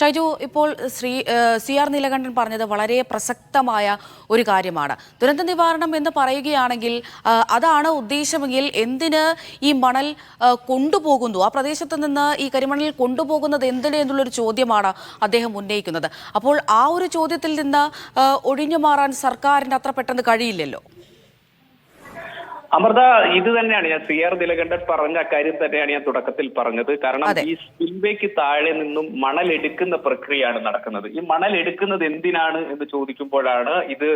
ഷൈജു, ഇപ്പോൾ സി.ആർ. നീലകണ്ഠൻ പറഞ്ഞത് വളരെ പ്രസക്തമായ ഒരു കാര്യമാണ്. ദുരന്ത നിവാരണം എന്ന് പറയുകയാണെങ്കിൽ അതാണ് ഉദ്ദേശമെങ്കിൽ എന്തിന് ഈ മണൽ കൊണ്ടുപോകുന്നു, ആ പ്രദേശത്ത് നിന്ന് ഈ കരിമണൽ കൊണ്ടുപോകുന്നത് എന്തിന് എന്നുള്ളൊരു ചോദ്യമാണ് അദ്ദേഹം ഉന്നയിക്കുന്നത്. അപ്പോൾ ആ ഒരു ചോദ്യത്തിൽ നിന്ന് ഒഴിഞ്ഞു മാറാൻ സർക്കാരിന് അത്ര പെട്ടെന്ന് കഴിയില്ലല്ലോ. അമൃത, ഇത് തന്നെയാണ് ഞാൻ സി.ആർ. നീലകണ്ഠൻ പറഞ്ഞ കാര്യം തന്നെയാണ് ഞാൻ തുടക്കത്തിൽ പറഞ്ഞത്. കാരണം ഈ സ്പിൽവേക്ക് താഴെ നിന്നും മണൽ എടുക്കുന്ന പ്രക്രിയയാണ് നടക്കുന്നത്. ഈ മണൽ എടുക്കുന്നത് എന്തിനാണ് എന്ന് ചോദിക്കുമ്പോഴാണ് ഇത്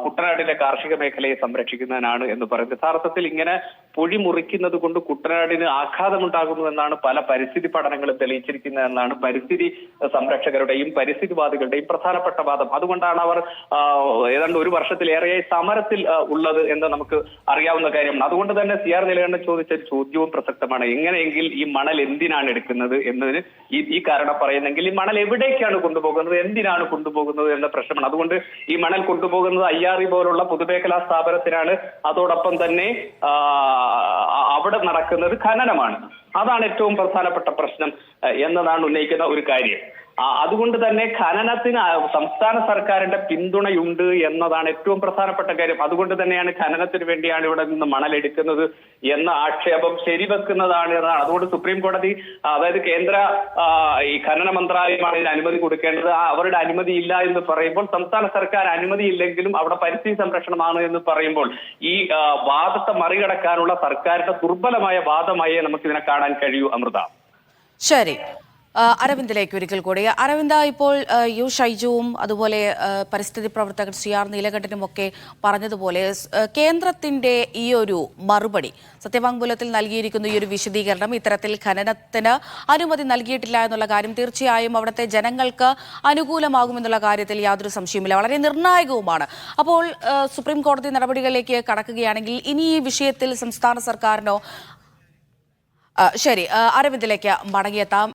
കുട്ടനാടിലെ കാർഷിക മേഖലയെ സംരക്ഷിക്കുന്നതിനാണ് എന്ന് പറയുന്നത്. യഥാർത്ഥത്തിൽ ഇങ്ങനെ പൊഴി മുറിക്കുന്നത് കൊണ്ട് കുട്ടനാടിന് ആഘാതമുണ്ടാകുന്നു എന്നാണ് പല പരിസ്ഥിതി പഠനങ്ങളും തെളിയിച്ചിരിക്കുന്നതെന്നാണ് പരിസ്ഥിതി സംരക്ഷകരുടെയും പരിസ്ഥിതിവാദികളുടെയും പ്രധാനപ്പെട്ട വാദം. അതുകൊണ്ടാണ് അവർ ഏതാണ്ട് ഒരു വർഷത്തിലേറെയായി സമരത്തിൽ ഉള്ളത് എന്ന് നമുക്ക് അറിയാം കാര്യമാണ്. അതുകൊണ്ട് തന്നെ സി.ആർ. നീലകണ്ഠൻ ചോദിച്ച ചോദ്യവും പ്രസക്തമാണ്. എങ്ങനെയെങ്കിൽ ഈ മണൽ എന്തിനാണ് എടുക്കുന്നത് എന്നതിന് ഈ കാരണം പറയുന്നെങ്കിൽ ഈ മണൽ എവിടേക്കാണ് കൊണ്ടുപോകുന്നത്, എന്തിനാണ് കൊണ്ടുപോകുന്നത് എന്ന പ്രശ്നമാണ്. അതുകൊണ്ട് ഈ മണൽ കൊണ്ടുപോകുന്നത് IRE പോലുള്ള പൊതുമേഖലാ സ്ഥാപനത്തിനാണ്. അതോടൊപ്പം തന്നെ അവിടെ നടക്കുന്നത് ഖനനമാണ്. അതാണ് ഏറ്റവും പ്രധാനപ്പെട്ട പ്രശ്നം എന്നതാണ് ഉന്നയിക്കുന്ന ഒരു കാര്യം. അതുകൊണ്ട് തന്നെ ഖനനത്തിന് സംസ്ഥാന സർക്കാരിന്റെ പിന്തുണയുണ്ട് എന്നതാണ് ഏറ്റവും പ്രധാനപ്പെട്ട കാര്യം. അതുകൊണ്ട് തന്നെയാണ് ഖനനത്തിന് വേണ്ടിയാണ് ഇവിടെ നിന്ന് മണൽ എടുക്കുന്നത് എന്ന ആക്ഷേപം ശരിവെക്കുന്നതാണ് എന്നതാണ്. അതുകൊണ്ട് സുപ്രീം കോടതി, അതായത് കേന്ദ്ര ഈ ഖനന മന്ത്രാലയമാണ് ഇതിന് അനുമതി കൊടുക്കേണ്ടത്. അവരുടെ അനുമതി ഇല്ല എന്ന് പറയുമ്പോൾ, സംസ്ഥാന സർക്കാർ അനുമതി ഇല്ലെങ്കിലും അവിടെ പരിസ്ഥിതി സംരക്ഷണമാണ് എന്ന് പറയുമ്പോൾ ഈ വാദത്തെ മറികടക്കാനുള്ള സർക്കാരിന്റെ ദുർബലമായ വാദമായി നമുക്ക് ഇതിനെ കാണാൻ കഴിയൂ. അമൃത, ശരി. അരവിന്ദിലേക്ക് ഒരിക്കൽ കൂടി. അരവിന്ദ, ഇപ്പോൾ ഷൈജുവും അതുപോലെ പരിസ്ഥിതി പ്രവർത്തകൻ സി.ആർ. നീലകണ്ഠനും ഒക്കെ പറഞ്ഞതുപോലെ കേന്ദ്രത്തിന്റെ ഈ ഒരു മറുപടി, സത്യവാങ്മൂലത്തിൽ നൽകിയിരിക്കുന്ന ഈ ഒരു വിശദീകരണം, ഇത്തരത്തിൽ ഖനനത്തിന് അനുമതി നൽകിയിട്ടില്ല എന്നുള്ള കാര്യം തീർച്ചയായും അവിടുത്തെ ജനങ്ങൾക്ക് അനുകൂലമാകുമെന്നുള്ള കാര്യത്തിൽ യാതൊരു സംശയവുമില്ല, വളരെ നിർണായകവുമാണ്. അപ്പോൾ സുപ്രീം കോടതി നടപടികളിലേക്ക് കടക്കുകയാണെങ്കിൽ ഇനി ഈ വിഷയത്തിൽ സംസ്ഥാന സർക്കാരിനോ ശരി, അരവിന്ദിലേക്ക് മടങ്ങിയെത്താം.